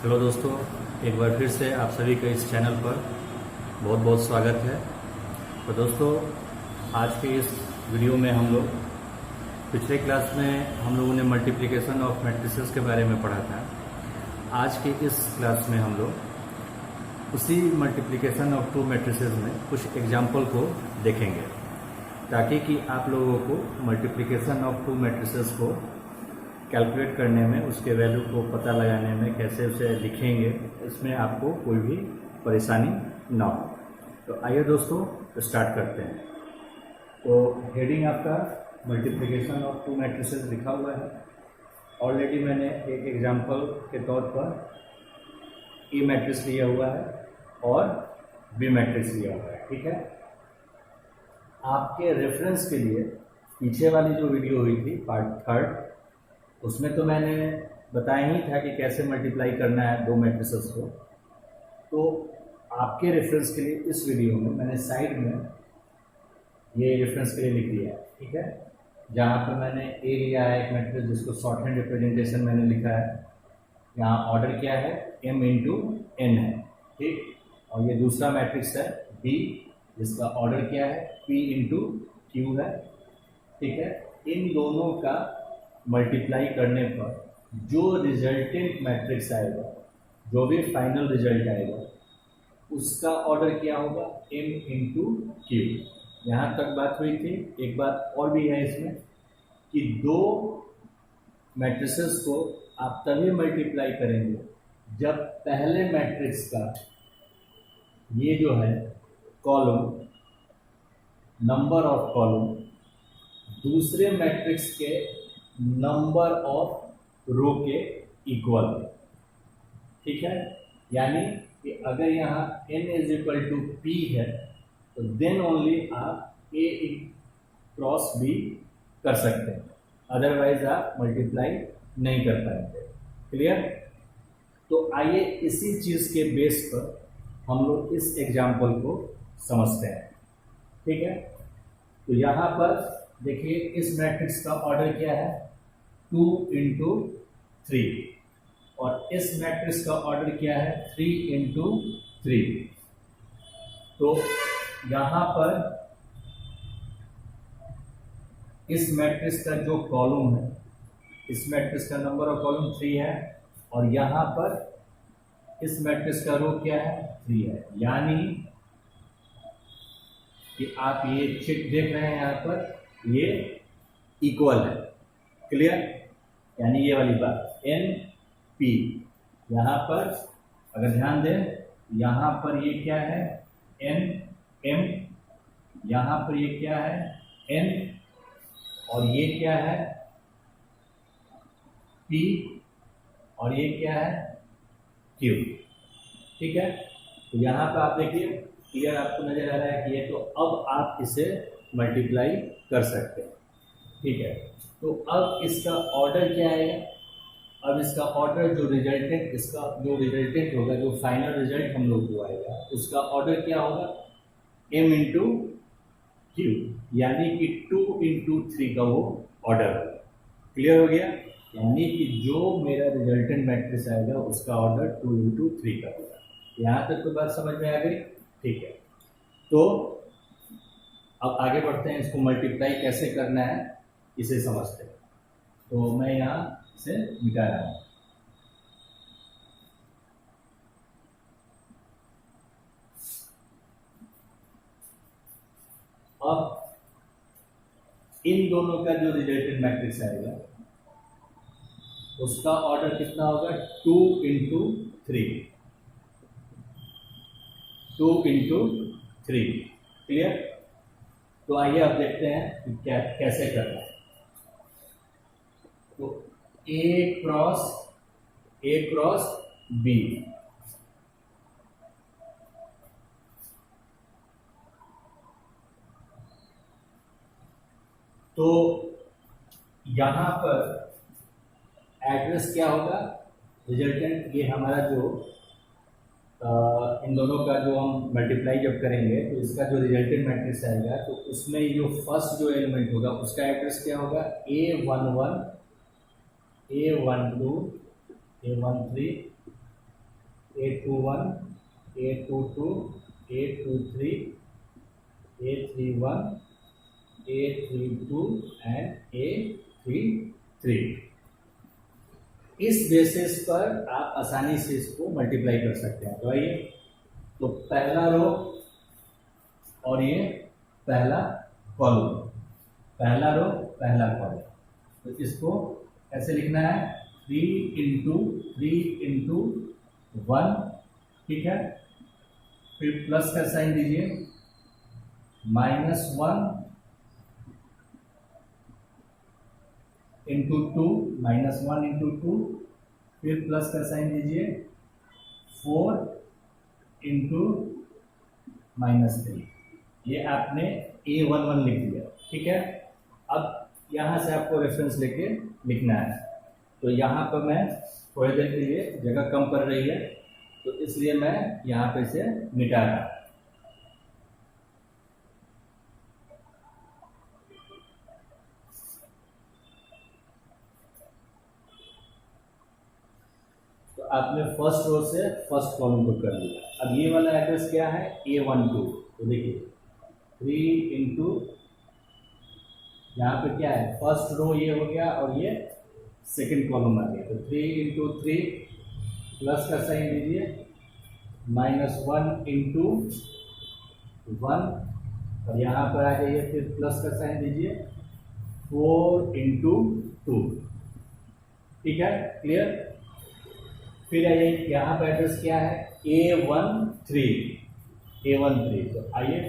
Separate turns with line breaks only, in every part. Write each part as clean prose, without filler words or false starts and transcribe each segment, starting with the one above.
Hello दोस्तों, एक बार फिर से आप सभी का इस चैनल पर बहुत बहुत स्वागत है। तो दोस्तों, आज के इस वीडियो में हम लोग पिछले क्लास में हम लोगों ने मल्टीप्लिकेशन ऑफ मैट्रिसेस के बारे में पढ़ा था। आज के इस क्लास में हम लोग उसी मल्टीप्लिकेशन ऑफ टू मैट्रिसेस में कुछ एग्जाम्पल को देखेंगे, ताकि कि आप लोगों को मल्टीप्लिकेशन ऑफ टू मैट्रिसेस को कैलकुलेट करने में, उसके वैल्यू को पता लगाने में कैसे उसे लिखेंगे, इसमें आपको कोई भी परेशानी ना हो। तो आइए दोस्तों स्टार्ट करते हैं। तो हेडिंग आपका मल्टीप्लिकेशन ऑफ टू मैट्रिसेस लिखा हुआ है। ऑलरेडी मैंने एक एग्जांपल के तौर पर ए मैट्रिक्स लिया हुआ है और बी मैट्रिक्स लिया हुआ है, ठीक है। आपके रेफरेंस के लिए पीछे वाली जो वीडियो हुई थी पार्ट 3, उसमें तो मैंने बताया ही था कि कैसे मल्टीप्लाई करना है दो मैट्रिसेस को। तो आपके रेफरेंस के लिए इस वीडियो में मैंने साइड में ये रेफरेंस के लिए लिख दिया है, ठीक है। जहाँ पर मैंने ए लिया है एक मैट्रिक्स, जिसको शॉर्ट हैंड रिप्रेजेंटेशन मैंने लिखा है। यहाँ ऑर्डर क्या है, m इंटू n है, ठीक। और ये दूसरा मैट्रिक्स है b, जिसका ऑर्डर क्या है, p इंटू q है, ठीक है। इन दोनों का मल्टीप्लाई करने पर जो रिजल्टेंट मैट्रिक्स आएगा, जो भी फाइनल रिजल्ट आएगा, उसका ऑर्डर क्या होगा, m इंटू क्यू। यहाँ तक बात हुई थी। एक बात और भी है इसमें कि दो मैट्रिसेस को आप तभी मल्टीप्लाई करेंगे जब पहले मैट्रिक्स का ये जो है कॉलम, नंबर ऑफ कॉलम, दूसरे मैट्रिक्स के नंबर ऑफ रो के इक्वल, ठीक है। यानी कि अगर यहाँ n is equal to p है तो देन ओनली आप a क्रॉस b कर सकते हैं, अदरवाइज आप मल्टीप्लाई नहीं कर पाएंगे। क्लियर। तो आइए इसी चीज के बेस पर हम लोग इस एग्जाम्पल को समझते हैं, ठीक है। तो यहाँ पर देखिए, इस मैट्रिक्स का ऑर्डर क्या है, 2 इंटू 3, और इस मैट्रिक्स का ऑर्डर क्या है, 3 इंटू 3। तो यहाँ पर इस मैट्रिक्स का जो कॉलम है, इस मैट्रिक्स का नंबर ऑफ कॉलम 3 है, और यहाँ पर इस मैट्रिक्स का रो क्या है, 3 है। यानी कि आप ये चेक देख रहे हैं, यहाँ पर ये इक्वल है। क्लियर। यानी ये वाली बात n p, यहाँ पर अगर ध्यान दें, यहाँ पर ये क्या है, n m, यहाँ पर ये क्या है, n, और ये क्या है, p, और ये क्या है, q, ठीक है। तो यहाँ पर आप देखिए, क्लियर आपको नजर आ रहा है कि ये, तो अब आप इसे मल्टीप्लाई कर सकते हैं, ठीक है। तो अब इसका ऑर्डर क्या आएगा, अब इसका ऑर्डर जो रिजल्टेंट, इसका जो रिजल्टेंट होगा, जो फाइनल रिजल्ट हम लोग को आएगा, उसका ऑर्डर क्या होगा, m इंटू क्यू, यानी कि 2 इंटू 3 का वो ऑर्डर होगा। क्लियर हो गया। यानी कि जो मेरा रिजल्टेंट मैट्रिक्स आएगा उसका ऑर्डर 2 इंटू 3 का होगा। यहाँ तक तो बात समझ में आ गई, ठीक है। तो अब आगे बढ़ते हैं, इसको मल्टीप्लाई कैसे करना है इसे समझते हैं। तो मैं यहाँ इसे मिटा रहा हूँ। अब इन दोनों का जो रिजल्टेंट मैट्रिक्स आएगा उसका ऑर्डर कितना होगा, 2 इंटू 3, 2 इंटू 3। क्लियर। तो आइए अब देखते हैं कि क्या कैसे करना है। तो ए क्रॉस बी, तो यहां पर एड्रेस क्या होगा, रिजल्टेंट, ये हमारा जो इन दोनों का जो हम मल्टीप्लाई जब करेंगे तो इसका जो रिजल्टेंट मैट्रिक्स आएगा, तो उसमें जो फर्स्ट जो एलिमेंट होगा उसका एड्रेस क्या होगा, A11, A12, A13, A21, A22, A23, A31, A32 and A33। इस बेसिस पर आप आसानी से इसको मल्टीप्लाई कर सकते हैं। तो आइए, तो पहला रो और ये पहला कॉलम, पहला रो पहला कॉलम, तो इसको ऐसे लिखना है 3 इंटू 1, ठीक है। फिर प्लस का साइन दीजिए, -1 इंटू 2, -1 इंटू 2, फिर प्लस का साइन दीजिए 4 इंटू -3। ये आपने A11 लिख दिया, ठीक है। अब यहाँ से आपको रेफरेंस लेके लिखना है। तो यहाँ पर मैं थोड़ी देर के लिए जगह कम पड़ रही है, तो इसलिए मैं यहाँ पे से मिटा रहा हूँ। तो आपने फर्स्ट रो से फर्स्ट कॉलम को कर लिया। अब ये वाला एड्रेस क्या है, A12। तो देखिए 3 इंटू, यहाँ पे क्या है, फर्स्ट रो ये हो गया और ये सेकंड कॉलम आ गया। तो 3 इंटू 3, प्लस का साइन दीजिए, -1 इंटू 1, और यहाँ पर आ जाइए, फिर प्लस का साइन दीजिए 4 इंटू 2, ठीक है, क्लियर। फिर आइए, यहाँ पर एड्रेस क्या है, A13, तो आइए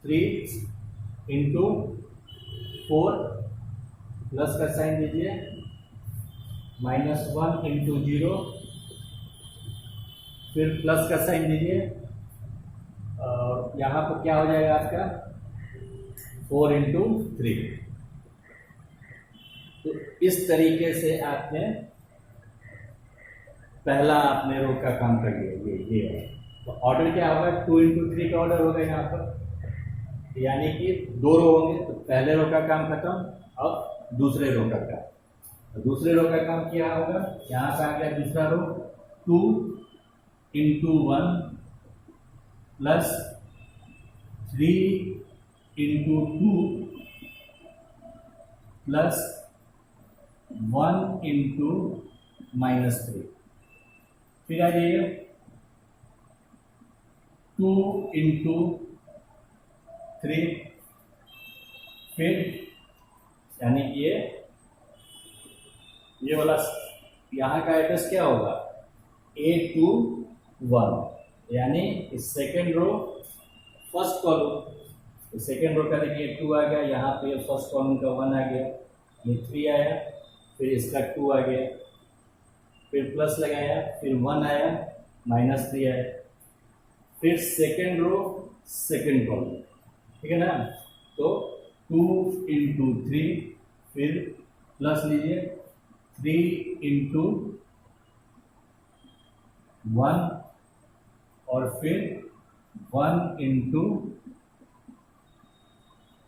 3 इंटू 4, प्लस का साइन दीजिए, -1 इंटू 0, फिर प्लस का साइन दीजिए, और यहाँ पर क्या हो जाएगा आपका 4 इंटू 3। तो इस तरीके से आपने पहला आपने रो का काम कर लिया। ये है, तो ऑर्डर क्या होगा, 2 इंटू 3 का ऑर्डर होगा यहाँ पर, यानी कि 2 रो होंगे। तो पहले रो का काम खत्म, अब दूसरे रो का काम। तो दूसरे रो का काम क्या होगा, यहाँ से आ गया दूसरा रो, 2 into 1 plus 3 into 2 plus 1 into -3। फिर आ जाइए 2 इंटू 3, फिर यानी कि ये वाला यहाँ का एड्रेस क्या होगा, A21, यानी second row first column. Second row का देखिए 2 आ गया, यहाँ पे फर्स्ट कॉलम का 1 आ गया, ये 3 आया, फिर इसका 2 आ गया, फिर प्लस लगाया, फिर 1 आया, -3 आया, फिर सेकेंड रो सेकेंड कॉलम, ठीक है ना। तो 2 इंटू 3, फिर प्लस लीजिए 3 इंटू 1, और फिर 1 इंटू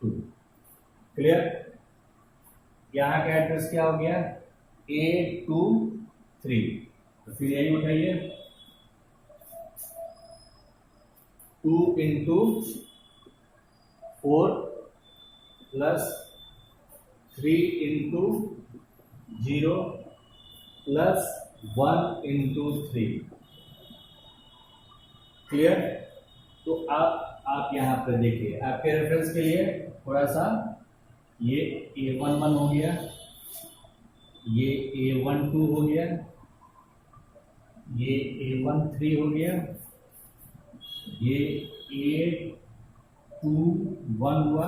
2, क्लियर। यहाँ का एड्रेस क्या हो गया, A23। तो फिर यही उठाइए, 2 into 4 plus 3 into 0 plus 1 into 3, clear. तो आप यहाँ पर देखिए, आपके रेफरेंस के लिए थोड़ा सा, ये A11 हो गया, ये A12 हो गया, ये A13 हो गया, ये A21 हुआ,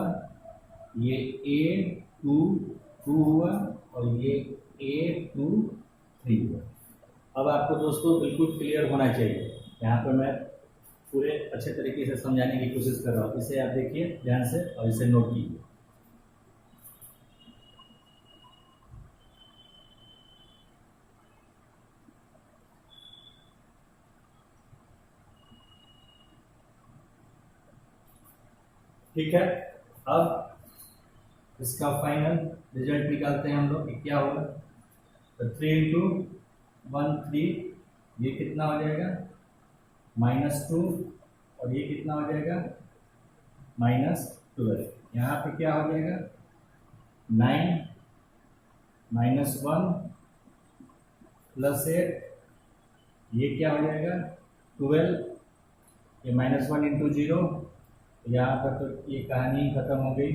ये A22 हुआ, और ये A23 हुआ। अब आपको दोस्तों बिल्कुल क्लियर होना चाहिए। यहाँ पर मैं पूरे अच्छे तरीके से समझाने की कोशिश कर रहा हूँ, इसे आप देखिए ध्यान से और इसे नोट कीजिए। ठीक है, अब इसका फाइनल रिजल्ट निकालते हैं हम लोग कि क्या होगा। तो 3 इंटू 1 3, ये कितना हो जाएगा -2, और ये कितना हो जाएगा -12। यहाँ पे क्या हो जाएगा 9 -1 +8, ये क्या हो जाएगा 12, ये -1 इंटू 0, यहाँ पर तो ये कहानी ही खत्म हो गई,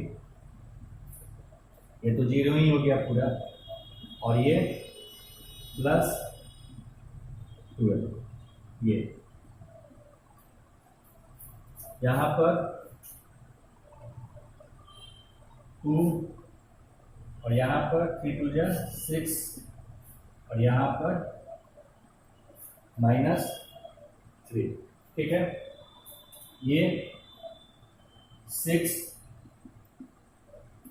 ये तो 0 ही हो गया पूरा, और ये +12, ये यहाँ पर 2, और यहाँ पर 3 2 6, और यहाँ पर -3। ठीक है, ये 6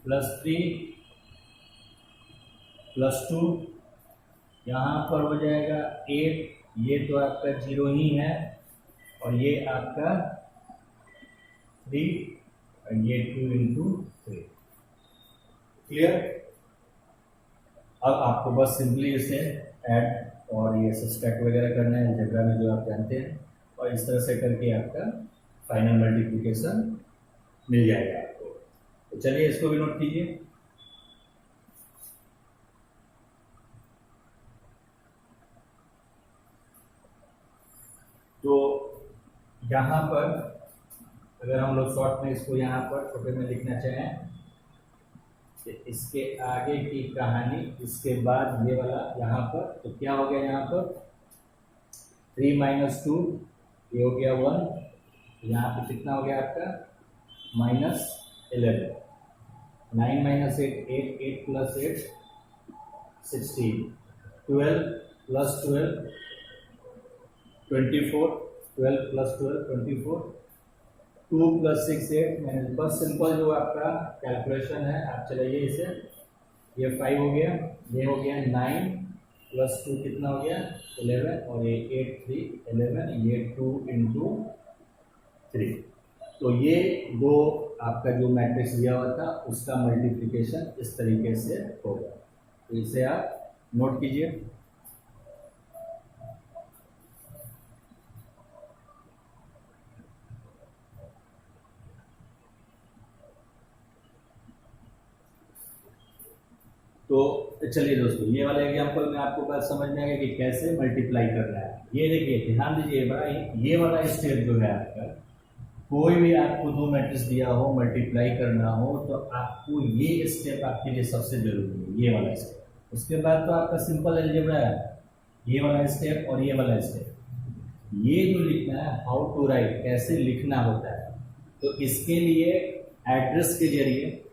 +3 +2, यहाँ पर हो जाएगा 8, ये तो आपका 0 ही है, और ये आपका 3, और ये 2 इंटू 3। क्लियर? अब आपको बस सिंपली इसे ऐड और ये सब्सट्रैक्ट वगैरह करना है अलजेब्रा में, जो आप जानते हैं, और इस तरह से करके आपका फाइनल मल्टीप्लिकेशन मिल जाएगा आपको। तो चलिए इसको भी नोट कीजिए। तो यहाँ पर अगर हम लोग शॉर्ट में इसको यहाँ पर छोटे में लिखना चाहें, तो इसके आगे की कहानी, इसके बाद ये वाला यहाँ पर, तो क्या हो गया यहाँ पर 3 - 2, ये हो गया 1, यहाँ पे कितना हो गया आपका -11, 9 - 8 8, 8 + 8 16, 12 + 12 24, 12 + 12 24, 2 + 6 8, मैंने बस सिंपल जो आपका कैलकुलेशन है आप चलाइए इसे। ये 5 हो गया, ये हो गया 9 + 2 कितना हो गया 11, और ये 8 3 11, ये 2 इंटू 3। तो ये दो आपका जो मैट्रिक्स दिया हुआ था उसका मल्टीप्लिकेशन इस तरीके से होगा। तो इसे आप नोट कीजिए। तो चलिए दोस्तों, ये वाला एग्जांपल में आपको बात समझ में आ गया कि कैसे मल्टीप्लाई करना है। ये देखिए, ध्यान दीजिए बड़ा, ये वाला स्टेप जो है आपका, कोई भी आपको दो मैट्रिक्स दिया हो, मल्टीप्लाई करना हो, तो आपको ये स्टेप आपके लिए सबसे जरूरी है, ये वाला स्टेप। उसके बाद तो आपका सिंपल अलजेब्रा है, ये वाला स्टेप और ये वाला स्टेप। ये जो लिखना है, हाउ टू राइट, कैसे लिखना होता है, तो इसके लिए एड्रेस के जरिए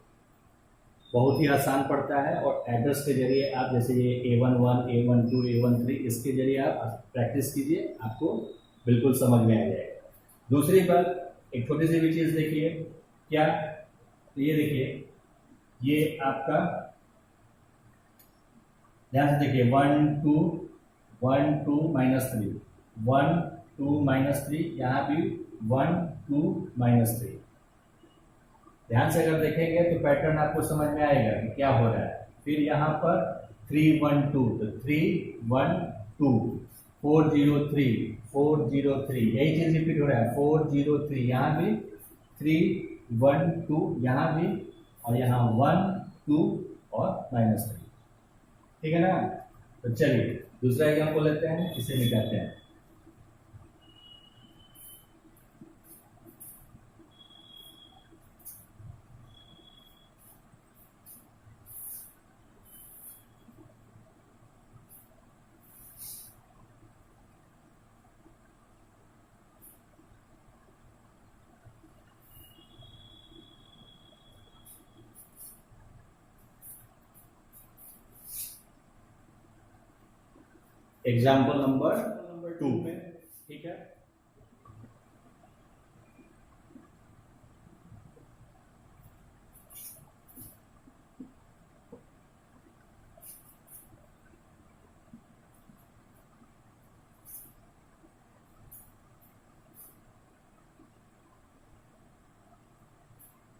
बहुत ही आसान पड़ता है, और एड्रेस के जरिए आप जैसे ये A11 A12 A13 इसके जरिए आप प्रैक्टिस कीजिए, आपको बिल्कुल समझ में आ जाएगा। दूसरी बात, एक छोटी सी भी चीज़ देखिए, क्या, तो ये देखिए, ये आपका ध्यान से देखिए 1 2 1 2 -3 1 2 -3, यहाँ भी 1 2 -3। ध्यान से अगर देखेंगे तो पैटर्न आपको समझ में आएगा कि क्या हो रहा है। फिर यहाँ पर 3 1 2, तो 3 1 2, 4 0 3 4 0 3, यही चीज रिपीट हो रहा है, 4 0 3, यहाँ भी 3 1 2, यहाँ भी, और यहाँ 1 2 और -3। ठीक है ना? तो चलिए दूसरा एग्जाम्पल लेते हैं, इसे निकालते हैं। एग्जाम्पल नंबर 2 में, ठीक है,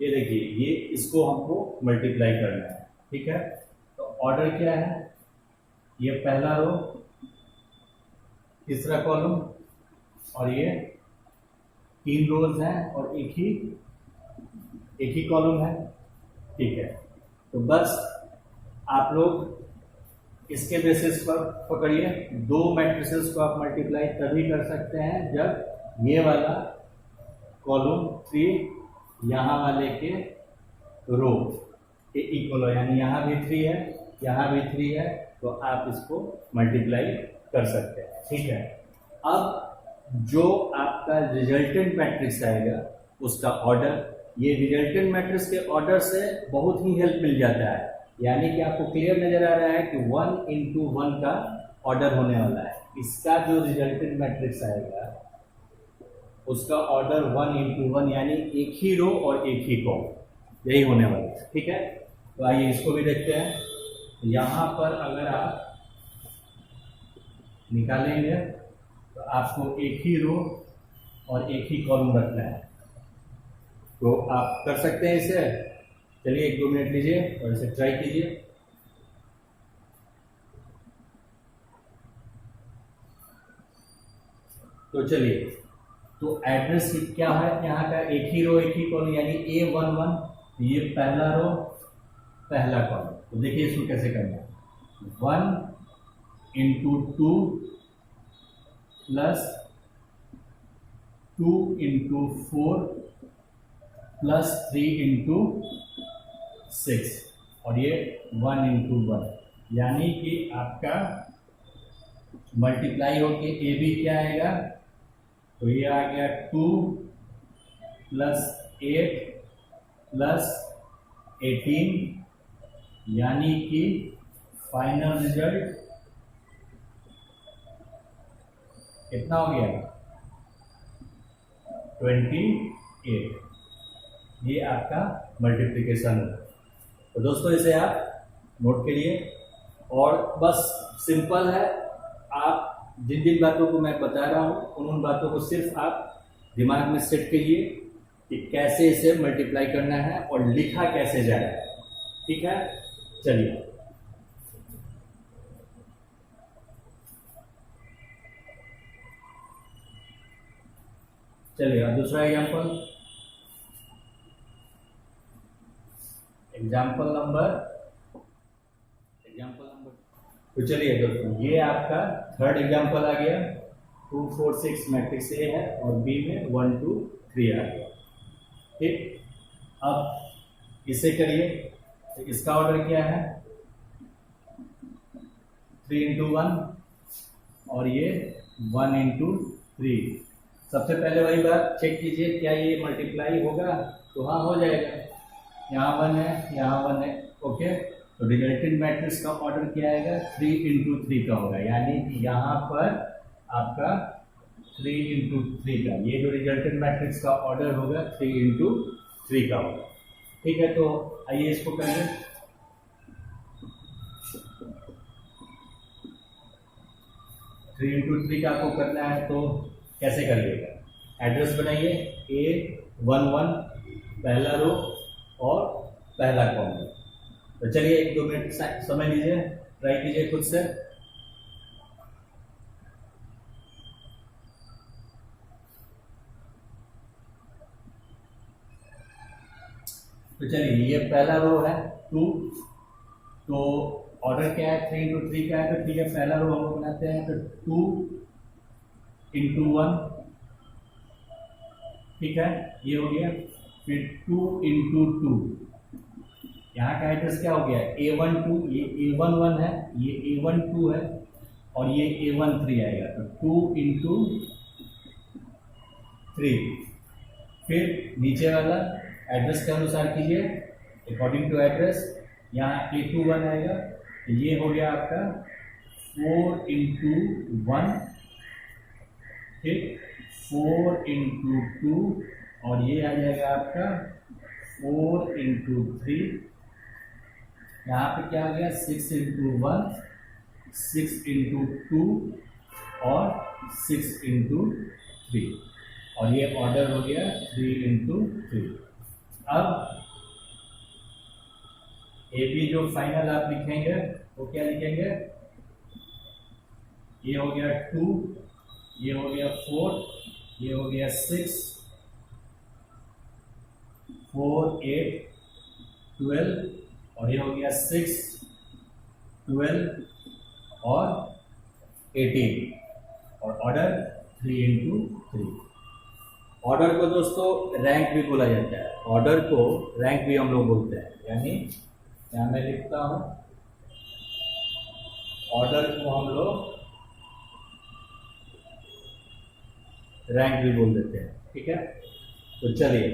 ये देखिए, ये इसको हमको मल्टीप्लाई करना है। ठीक है, तो ऑर्डर क्या है, ये पहला रो, तीसरा कॉलम, और ये 3 रोज हैं और एक ही कॉलम है। ठीक है, तो बस आप लोग इसके बेसिस पर पकड़िए, 2 मैट्रिसेस को आप मल्टीप्लाई तभी कर सकते हैं जब ये वाला कॉलम 3 यहाँ वाले के रो के इक्वल हो, यानी यहाँ भी 3 है, यहाँ भी 3 है, तो आप इसको मल्टीप्लाई कर सकते हैं। ठीक है, अब जो आपका रिजल्टेंट मैट्रिक्स आएगा उसका ऑर्डर, ये रिजल्टेंट मैट्रिक्स के ऑर्डर से बहुत ही हेल्प मिल जाता है, यानी कि आपको क्लियर नजर आ रहा है कि 1 into 1 का ऑर्डर होने वाला है। इसका जो रिजल्टेंट मैट्रिक्स आएगा उसका ऑर्डर 1 into 1, यानी एक ही रो और एक ही कॉलम, यही होने वाला है। ठीक है, तो आइए इसको भी देखते हैं। यहाँ पर अगर आप निकालेंगे तो आपको एक ही रो और एक ही कॉलम रखना है, तो आप कर सकते हैं इसे। चलिए 1-2 मिनट लीजिए और इसे ट्राई कीजिए। तो चलिए, तो एड्रेस क्या है यहाँ का, एक ही रो एक ही कॉलम, यानी A11, ये पहला रो पहला कॉलम। तो देखिए इसको कैसे करना है, 1 into 2 plus 2 into 4 plus 3 into 6, और ये 1 into 1, यानी कि आपका मल्टीप्लाई होके ए बी क्या आएगा, तो ये आ गया 2 प्लस 8 प्लस 18, यानी कि फाइनल रिजल्ट कितना हो गया, 28। ये आपका मल्टीप्लिकेशन है। तो दोस्तों इसे आप नोट करिए, और बस सिंपल है, आप जिन जिन बातों को मैं बता रहा हूँ उन बातों को सिर्फ आप दिमाग में सेट करिए कि कैसे इसे मल्टीप्लाई करना है और लिखा कैसे जाए। ठीक है, चलिए अब दूसरा एग्जाम्पल नंबर तो चलिए दोस्तों, ये आपका थर्ड एग्जाम्पल आ गया। 2 4 6 मैट्रिक्स ए है और बी में 1 2 3 आ गया। ठीक, अब इसे करिए, तो इसका ऑर्डर क्या है, 3 into 1 और ये 1 into 3। सबसे पहले वही बात चेक कीजिए, क्या ये मल्टीप्लाई होगा, तो हाँ हो जाएगा, यहाँ 1 है यहाँ 1 है। ओके, तो रिजल्टेंट मैट्रिक्स का ऑर्डर क्या आएगा, 3 into 3 का होगा, यानी कि यहाँ पर आपका 3 into 3 का, ये जो रिजल्टेंट मैट्रिक्स का ऑर्डर होगा 3 into 3 का होगा। ठीक है, तो आइए इसको करें। थ्री इंटू 3 का आपको करना है, तो कैसे करिएगा, एड्रेस बनाइए, A11 पहला रो और पहला कॉलम। तो चलिए 1-2 मिनट समय लीजिए, ट्राई कीजिए खुद से। तो चलिए, ये पहला रो है 2, तो ऑर्डर क्या है, 3 into 3 का है, तो ठीक है, पहला रो हम लोग बनाते हैं, तो 2 into 1, ठीक है, ये हो गया। फिर 2 into 2, यहाँ का एड्रेस क्या हो गया, A12, ये A11 है, ये A12 है और ये A13 आएगा, तो 2 into 3। फिर नीचे वाला एड्रेस के अनुसार कीजिए, अकॉर्डिंग टू एड्रेस, यहाँ A21 आएगा, तो ये हो गया आपका 4 into 1, ठीक, 4 into 2, और ये आ जाएगा आपका 4 into 3। यहाँ पे क्या हो गया, 6 into 1, 6 into 2 और 6 into 3, और ये ऑर्डर हो गया 3 into 3। अब ए बी जो फाइनल आप लिखेंगे वो क्या लिखेंगे, ये हो गया 2 ये हो गया 4, ये हो गया 6, 4, 8, 12 और ये हो गया 6, 12 और 18 और ऑर्डर 3 × 3। ऑर्डर को दोस्तों रैंक भी बोला जाता है, ऑर्डर को रैंक भी हम लोग बोलते हैं। यानी यहाँ मैं लिखता हूँ, ऑर्डर को हम लोग रैंक भी बोल देते हैं, ठीक है। तो चलिए,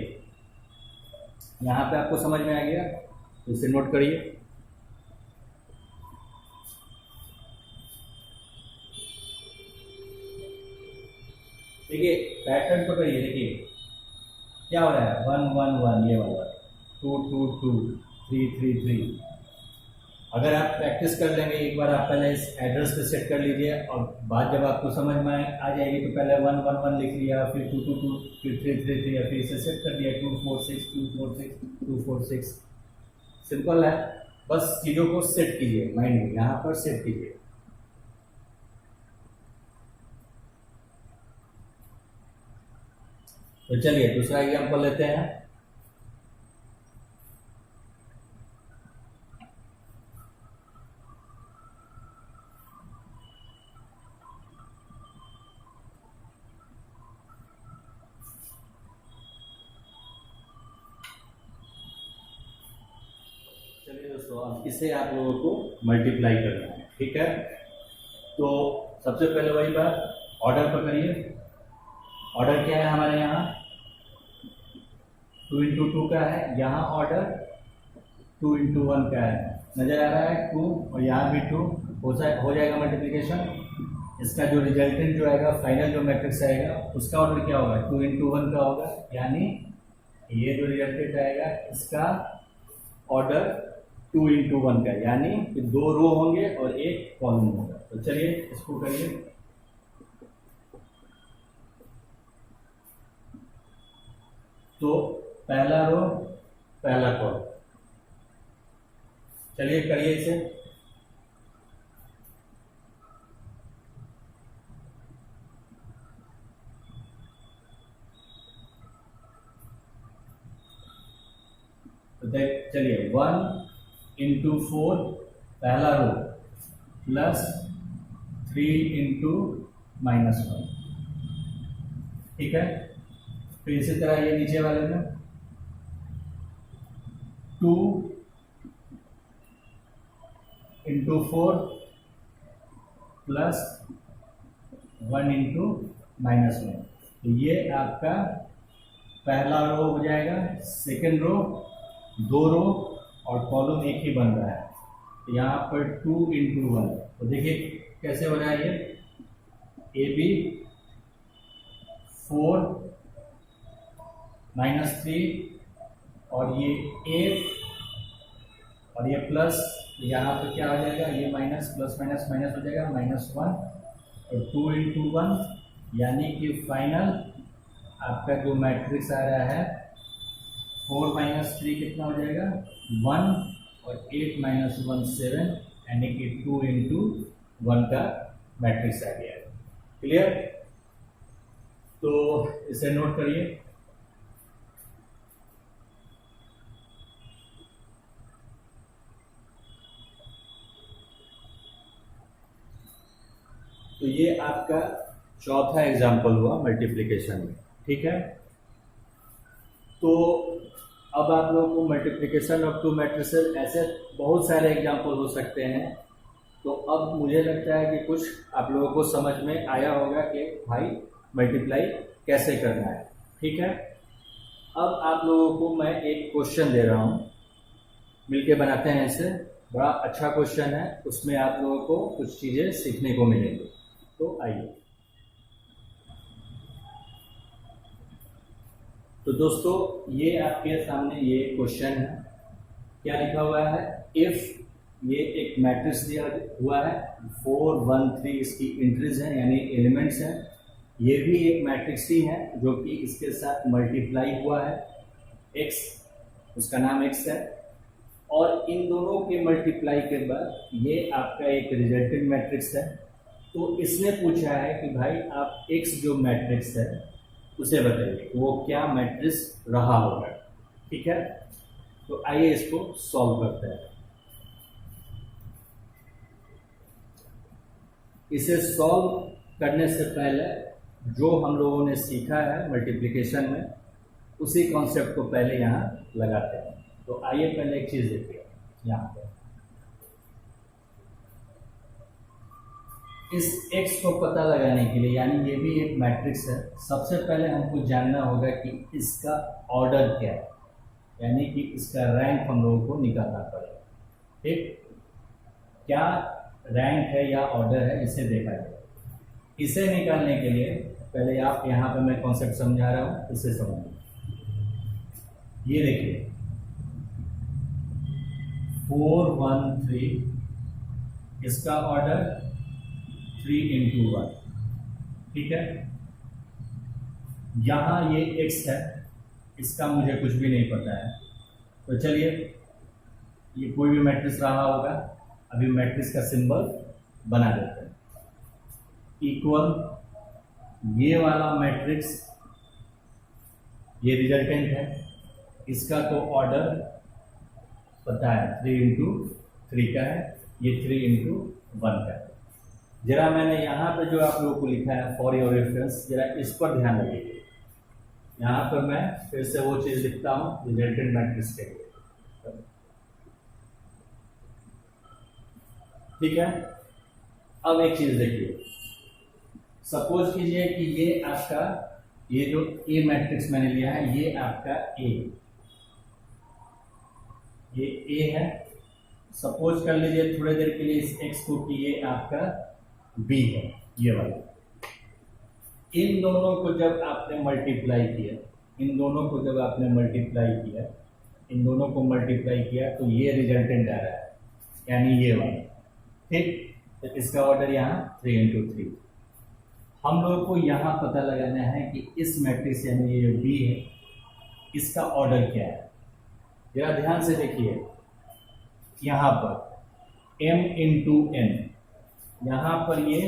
यहाँ पे आपको समझ में आ गया, तो इसे नोट करिए। देखिए पैटर्न पकड़िए, देखिए क्या हो रहा है, 1 1 1 ये वाला, 2 2 2 3 3 3। अगर आप प्रैक्टिस कर लेंगे एक बार, आप पहले इस एड्रेस पे सेट कर लीजिए और बात जब आपको समझ में आ जाएगी तो पहले 1 1 1 लिख लिया, फिर 2 2 2, फिर 3 3 3, फिर इसे सेट कर दिया 2 4 6 2 4 6 2 4 6। सिंपल है, बस चीज़ों को सेट कीजिए माइंड में, यहाँ पर सेट कीजिए। तो चलिए दूसरा एग्जाम्पल लेते हैं। चलिए दोस्तों, अब इसे आप लोगों को मल्टीप्लाई करना है, ठीक है। तो सबसे पहले वही बात, ऑर्डर पर करिए। ऑर्डर क्या है हमारे यहाँ, 2 × 2 का है, यहाँ ऑर्डर 2 × 1 का है, नजर आ रहा है 2 और यहाँ भी 2, हो जाएगा मल्टीप्लिकेशन। इसका जो रिजल्टेंट जो आएगा, फाइनल जो मैट्रिक्स आएगा, उसका ऑर्डर क्या होगा, 2 × 1 का होगा। यानी ये जो रिजल्टेंट आएगा इसका ऑर्डर 2 × 1 का, यानी कि 2 रो होंगे और 1 कॉलम होगा। तो चलिए इसको करिए। तो पहला रो पहला कॉलम, चलिए करिए इसे। तो चलिए 1 × 4 पहला रो प्लस 3 × -1, ठीक है। फिर इसी तरह ये नीचे वाले में 2 × 4 प्लस 1 × -1। तो ये आपका पहला रो हो जाएगा। सेकेंड रो 2 रो और कॉलम एक ही बन रहा है, तो यहाँ पर 2 × 1। तो देखिए कैसे हो रहा है ये, ए बी 4 -3 और ये 8 और ये प्लस, यहाँ पे क्या हो जाएगा, ये माइनस प्लस माइनस माइनस हो जाएगा -1 और 2 × 1, यानी कि फाइनल आपका जो मैट्रिक्स आ रहा है 4 - 3 कितना हो जाएगा 1 और 8 - 1 7, यानी कि 2 × 1 का मैट्रिक्स आ गया। क्लियर? तो इसे नोट करिए। तो ये आपका चौथा एग्जाम्पल हुआ मल्टीप्लिकेशन में, ठीक है। तो अब आप लोगों को मल्टीप्लिकेशन ऑफ 2 मैट्रिसेस, ऐसे बहुत सारे एग्जाम्पल हो सकते हैं। तो अब मुझे लगता है कि कुछ आप लोगों को समझ में आया होगा कि भाई मल्टीप्लाई कैसे करना है, ठीक है। अब आप लोगों को मैं एक क्वेश्चन दे रहा हूँ, मिलके बनाते हैं इसे। बड़ा अच्छा क्वेश्चन है, उसमें आप लोगों को कुछ चीज़ें सीखने को मिलेंगी। तो आइए। तो दोस्तों ये आपके सामने ये क्वेश्चन है, क्या लिखा हुआ है, इफ ये एक मैट्रिक्स दिया हुआ है 4 1 3, इसकी एंट्रीज हैं यानी एलिमेंट्स हैं। ये भी एक मैट्रिक्स ही है जो कि इसके साथ मल्टीप्लाई हुआ है, x, उसका नाम x है। और इन दोनों के मल्टीप्लाई के बाद ये आपका एक रिजल्टेंट मैट्रिक्स है। तो इसने पूछा है कि भाई आप एक्स जो मैट्रिक्स है उसे बताइए वो क्या मैट्रिक्स रहा होगा। ठीक है, तो आइए इसको सॉल्व करते हैं। इसे सॉल्व करने से पहले जो हम लोगों ने सीखा है मल्टीप्लिकेशन में उसी कॉन्सेप्ट को पहले यहाँ लगाते हैं। तो आइए पहले एक चीज देखिए, यहाँ पे इस x को पता लगाने के लिए, यानी ये भी एक मैट्रिक्स है, सबसे पहले हमको जानना होगा कि इसका ऑर्डर क्या है, यानी कि इसका रैंक हम लोगों को निकालना पड़ेगा। ठीक, क्या रैंक है या ऑर्डर है इसे देखा जाए। इसे निकालने के लिए पहले आप यहाँ पे मैं कॉन्सेप्ट समझा रहा हूँ, इसे समझिए। ये देखिए 4 1 3, इसका ऑर्डर 3 into 1। ठीक है, यहां ये x है, इसका मुझे कुछ भी नहीं पता है, तो चलिए ये कोई भी मैट्रिक्स रहा होगा, अभी मैट्रिक्स का सिंबल बना देते हैं। इक्वल ये वाला मैट्रिक्स, ये रिजल्टेंट है, इसका तो ऑर्डर पता है 3 into 3 का है, ये 3 into 1 का है। जरा मैंने यहाँ पर जो आप लोगों को लिखा है फॉर योर रेफरेंस, जरा इस पर ध्यान रखिए। यहाँ पर मैं फिर से वो चीज लिखता हूँ रिजल्टेंट मैट्रिक्स के लिए। ठीक है, अब एक चीज देखिए, सपोज कीजिए कि ये आपका, ये जो ए मैट्रिक्स मैंने लिया है ये आपका ए, ये ए है। सपोज कर लीजिए थोड़ी देर के लिए इस एक्स को कि ये आपका बी है, ये वाला। इन दोनों को जब आपने मल्टीप्लाई किया, इन दोनों को जब आपने मल्टीप्लाई किया, इन दोनों को मल्टीप्लाई किया तो ये रिजल्टेंट आ रहा है, यानी ये वाला। ठीक, तो इसका ऑर्डर यहाँ 3 into 3। हम लोग को यहाँ पता लगाना है कि इस मैट्रिक्स यानी ये जो बी है इसका ऑर्डर क्या है। जरा ध्यान से देखिए, यहाँ पर m into n, यहाँ पर ये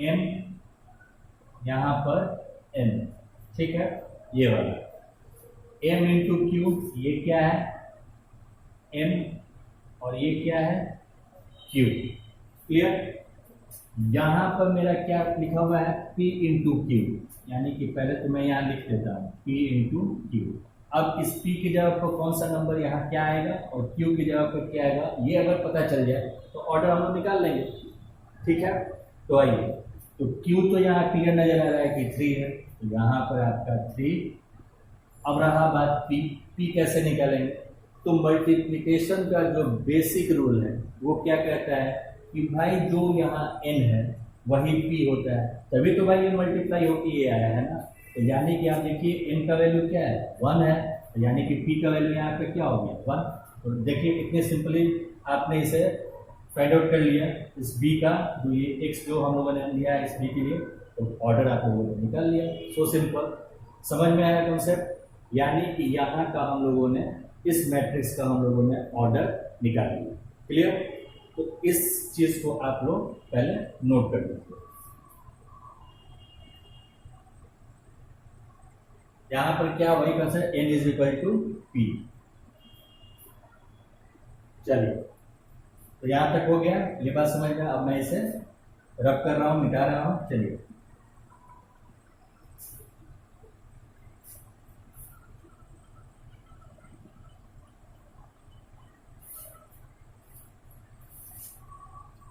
m, यहाँ पर n। ठीक है, ये वाला m into q, ये क्या है m और ये क्या है q। क्लियर, यहाँ पर मेरा क्या लिखा हुआ है p into q, यानी कि पहले तो मैं यहाँ लिख देता हूँ p into q। अब इस p की जगह पर कौन सा नंबर यहाँ क्या आएगा और q की जगह पर क्या आएगा, ये अगर पता चल जाए तो ऑर्डर हम लोग निकाल लेंगे। ठीक है, तो आइए, तो q तो यहाँ क्लियर नजर आ रहा है कि 3 है, तो यहाँ पर आपका 3। अब रहा बात p कैसे निकालेंगे। तो मल्टीप्लिकेशन का जो बेसिक रूल है वो क्या कहता है कि भाई जो यहाँ n है वही p होता है, तभी तो भाई ये मल्टीप्लाई होकर ये आया है ना। तो यानी कि आप देखिए n का वैल्यू क्या है 1 है, तो यानी कि p का वैल्यू यहाँ पे क्या हो गया 1। तो देखिए कितने सिंपली आपने इसे फाइंड आउट कर लिया इस b का, जो ये x जो हम लोगों ने लिया है इस b के लिए, तो ऑर्डर आप लोगों ने निकाल लिया। सो सिंपल, समझ में आया कॉन्सेप्ट। यानी कि यहाँ का हम लोगों ने, इस मैट्रिक्स का हम लोगों ने ऑर्डर निकाल लिया। क्लियर, तो इस चीज को आप लोग पहले नोट कर लीजिए। यहां पर क्या वही concept n is equal to p। चलिए, तो यहां तक हो गया, ये बात समझ में। अब मैं इसे रब कर रहा हूं, मिटा रहा हूं। चलिए,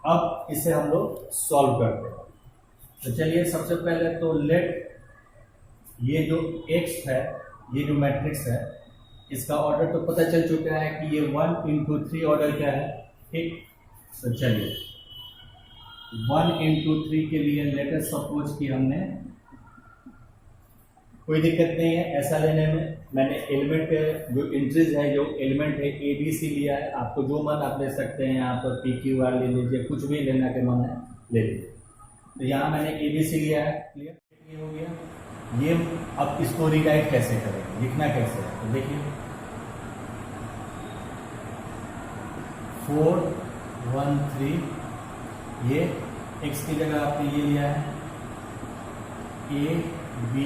अब इसे हम लोग सॉल्व करते हैं। तो चलिए, सबसे पहले तो लेट ये जो x है, ये जो मैट्रिक्स है, इसका ऑर्डर तो पता चल चुका है कि ये 1 into 3 ऑर्डर क्या है। ठीक, तो चलिए 1 into 3 के लिए लेट अस सपोज कि हमने, कोई दिक्कत नहीं है ऐसा लेने में। मैंने एलिमेंट जो एंट्रीज है, जो एलिमेंट है ए बी सी लिया है, आपको जो मन आप ले सकते हैं, यहाँ पर पी क्यू आर ले लीजिए, कुछ भी लेना के मन है ले लीजिए। तो यहाँ मैंने ए बी सी लिया है। क्लियर, ये हो गया। ये अब इसको रीराइट कैसे करें, लिखना कैसे है, तो देखिए 4 1 3 ये x की जगह आपने ये लिया है a b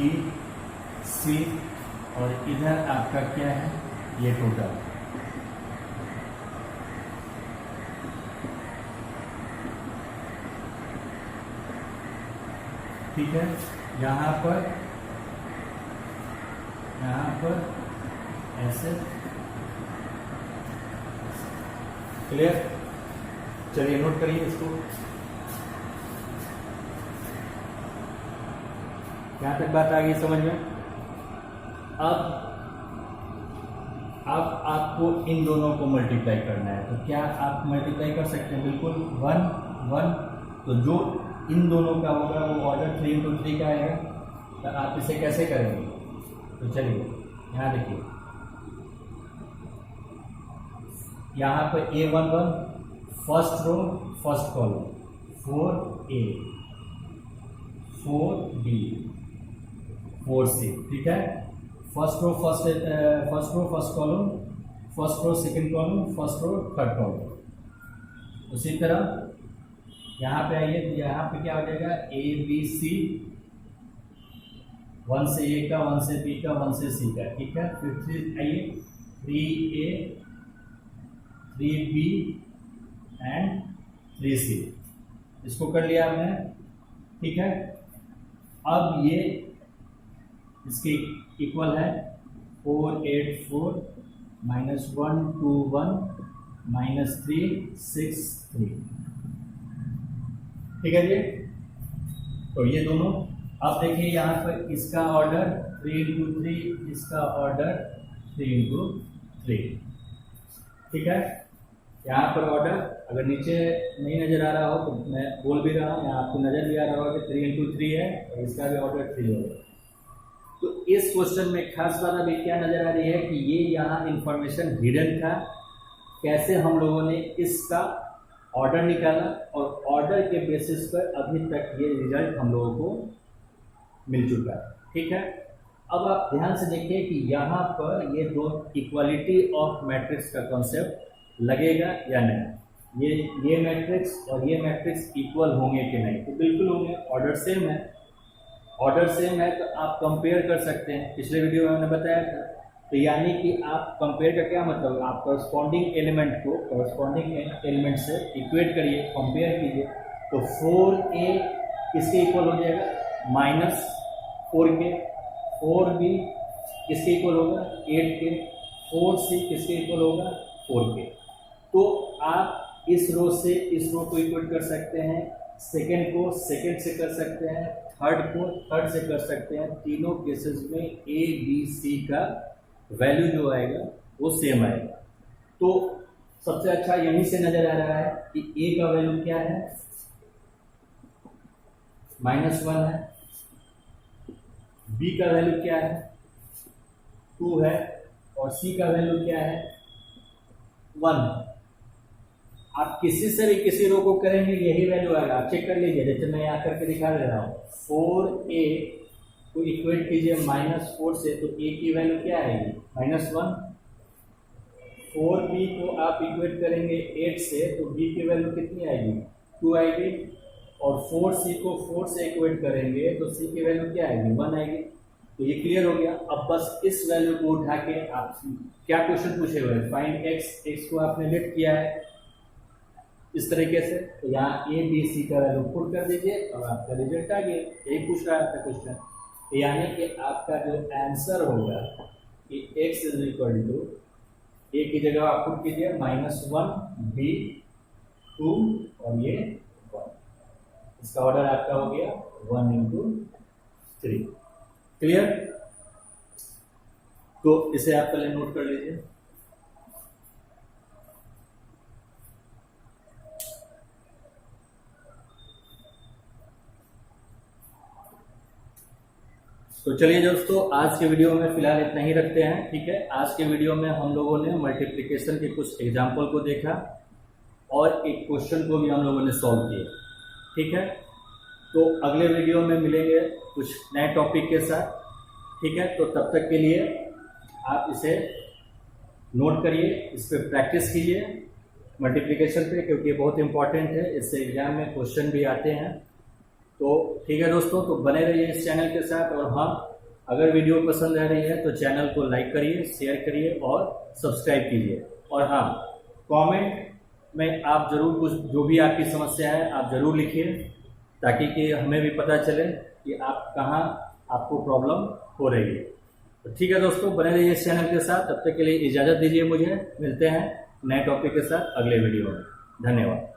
c और इधर आपका क्या है ये टोटल। ठीक है, यहाँ पर ऐसे क्लियर। चलिए नोट करिए इसको। यहाँ तक बात आ गई समझ में। अब आपको इन दोनों को मल्टीप्लाई करना है, तो क्या आप मल्टीप्लाई कर सकते हैं? बिल्कुल, 1 1। तो जो इन दोनों का होगा वो ऑर्डर 3 × 3 का आएगा। तो आप इसे कैसे करेंगे? तो चलिए यहाँ देखिए, यहाँ पर A11 first row first column, 4A 4B 4C। ठीक है, first row first column, first row second column, first row third column. उसी तरह यहाँ पे आइए, तो यहाँ पे क्या हो जाएगा ABC, 1 से A का, 1 से B का, 1 से C का। ठीक है, फिर 3 आइए, 3A 3B एंड 3C। इसको कर लिया हमने। ठीक है, अब ये इसके इक्वल है 4 8 4 -1 2 1 -3 6 3। ठीक है जी। तो ये दोनों, अब देखिए यहाँ पर इसका ऑर्डर 3 × 3, इसका ऑर्डर 3 × 3। ठीक है, यहाँ पर ऑर्डर अगर नीचे नहीं नजर आ रहा हो तो मैं बोल भी रहा हूँ, यहाँ आपको नजर भी आ रहा होगा कि 3 × 3 है और इसका भी ऑर्डर 3 होगा। तो इस क्वेश्चन में खास बात अभी क्या नजर आ रही है कि ये यहाँ इंफॉर्मेशन हिडन था। कैसे हम लोगों ने इसका ऑर्डर निकाला और ऑर्डर के बेसिस पर अभी तक ये रिजल्ट हम लोगों को मिल चुका है। ठीक है, अब आप ध्यान से देखिए कि यहाँ पर ये दो इक्वालिटी ऑफ मैट्रिक्स का कॉन्सेप्ट लगेगा या नहीं। ये मैट्रिक्स और ये मैट्रिक्स इक्वल होंगे कि नहीं? तो बिल्कुल होंगे, ऑर्डर सेम है। ऑर्डर सेम है तो आप कंपेयर कर सकते हैं। पिछले वीडियो में मैंने बताया था। तो यानी कि आप कंपेयर का क्या मतलब, आप करस्पॉन्डिंग एलिमेंट को करस्पॉन्डिंग एलिमेंट से इक्वेट करिए, कंपेयर कीजिए। तो 4A किसके इक्वल हो जाएगा? -4K। 4B किसके इक्वल होगा? 8K। 4C किसके इक्वल होगा? 4K। तो आप इस रो से इस रो को इक्वेट कर सकते हैं, सेकेंड को सेकेंड से कर सकते हैं, थर्ड को थर्ड से कर सकते हैं। तीनों केसेस में A B C का वैल्यू जो आएगा वो सेम आएगा। तो सबसे अच्छा यहीं से नजर आ रहा है कि A का वैल्यू क्या है? -1 है। B का वैल्यू क्या है? 2 है। और C का वैल्यू क्या है? 1। आप किसी से भी किसी रो को करेंगे यही वैल्यू आएगा। आप चेक कर लीजिए, जैसे मैं यहाँ करके दिखा दे रहा हूँ। 4A को इक्वेट कीजिए -4 से, तो A की वैल्यू क्या आएगी? -1। 4B को आप इक्वेट करेंगे 8 से, तो B की वैल्यू कितनी आएगी? 2 आएगी। और 4C को 4 से इक्वेट करेंगे तो C की वैल्यू क्या आएगी? 1 आएगी। तो ये क्लियर हो गया। अब बस इस वैल्यू को उठा के आप क्या क्वेश्चन पूछे हुए? फाइंड x को आपने लेट किया है इस तरीके से। तो यहाँ A B C का वैल्यू पुट कर दीजिए और आपका रिजल्ट आ गया। यही पूछ रहा था क्वेश्चन। यानी कि आपका जो आंसर होगा कि x = A की जगह आप पुट कीजिए -1 B 2 और ये 1। इसका ऑर्डर आपका हो गया 1 × 3। क्लियर? तो इसे आप पहले नोट कर लीजिए। तो चलिए दोस्तों, आज के वीडियो में फिलहाल इतना ही रखते हैं। ठीक है, आज के वीडियो में हम लोगों ने मल्टीप्लिकेशन के कुछ एग्जाम्पल को देखा और एक क्वेश्चन को भी हम लोगों ने सॉल्व किया। ठीक है, तो अगले वीडियो में मिलेंगे कुछ नए टॉपिक के साथ। ठीक है, तो तब तक के लिए आप इसे नोट करिए, इस पर प्रैक्टिस कीजिए मल्टीप्लिकेशन पे, क्योंकि ये बहुत इंपॉर्टेंट है, इससे एग्जाम में क्वेश्चन भी आते हैं। तो ठीक है दोस्तों, तो बने रहिए इस चैनल के साथ। और हाँ, अगर वीडियो पसंद आ रही है तो चैनल को लाइक करिए, शेयर करिए और सब्सक्राइब कीजिए। और हाँ, कमेंट में आप जरूर कुछ जो भी आपकी समस्या है आप जरूर लिखिए, ताकि कि हमें भी पता चले कि आप कहाँ आपको प्रॉब्लम हो रही है। तो ठीक है दोस्तों, बने रहिए इस चैनल के साथ। तब तक के लिए इजाज़त दीजिए मुझे। मिलते हैं नए टॉपिक के साथ अगले वीडियो में। धन्यवाद।